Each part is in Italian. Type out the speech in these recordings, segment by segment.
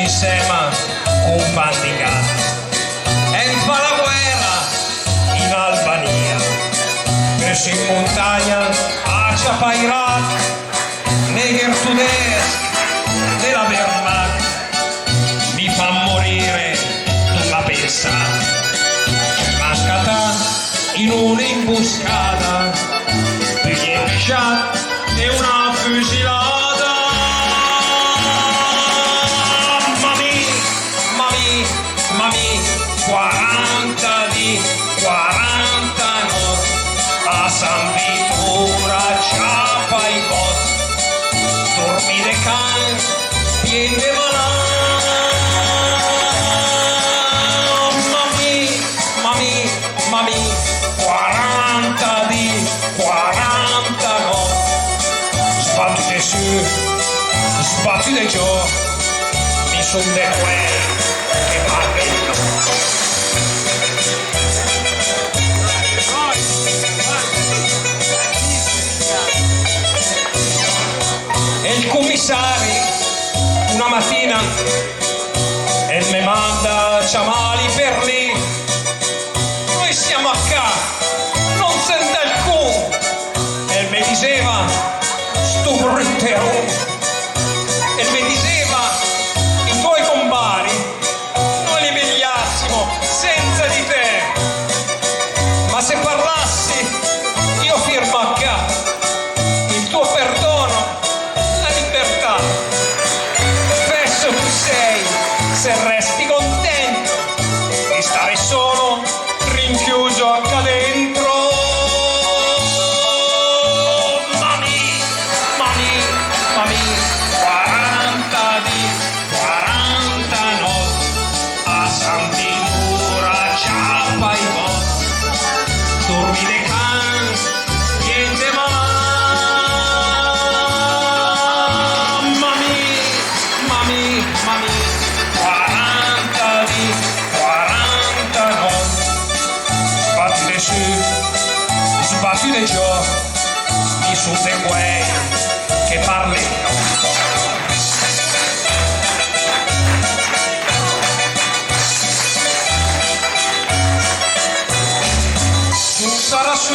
insieme con Pandigata e fa la guerra in Albania, verso in montagna a Chapairat, nei tedeschi della Wehrmacht, mi fa morire una pensata, mascata in un'imboscata, piglie pisciata e una fucilata. Mami, 40 di 40 notti a San Vittore ciapa i bot, dormi de can, piede malà. Mami, 40 di 40 notti, sbattute su, sbattute giù, mi son de quelli che parlino. E il commissario una mattina e mi manda Ciamali per lì, noi siamo a qua, non sente alcuno, e mi diceva sto bruttero, e mi diceva i tuoi compari noi li vegliassimo senza di te, ma se parlassi io firmo a qua il tuo perdono, la libertà. Fesso tu sei se resti contento di stare solo rinchiuso acca dentro. Mami, 40 di 40 notti a San Vittore ciapa i bot, dormi de can, niente malà. Mami, 40 di 40 notti, sbattute su, sbattute giù, mi son de quei che parlino. Su sarà su,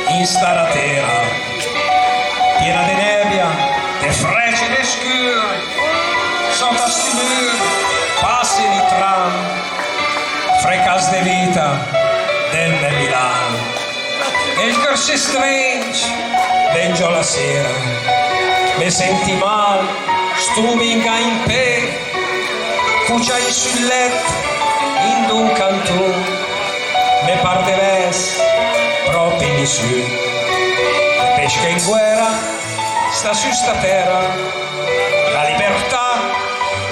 in sta terra, piena di nebbia, de frecce e scure, sotto a sti muri, passi di tram, frecas de vita del Milano. E il cor si stringe, vengo la sera, mi senti mal, stuminga in pe, cuciai sul letto, in un cantone, me par de ves, proprio in su, pesca in guerra, sta su sta terra, la libertà,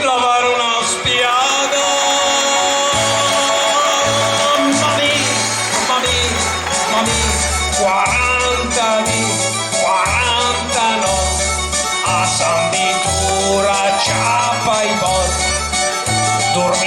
lavare una spiada. Mami, 40 di 40 notti a San Vittore ciapa i bot, dormi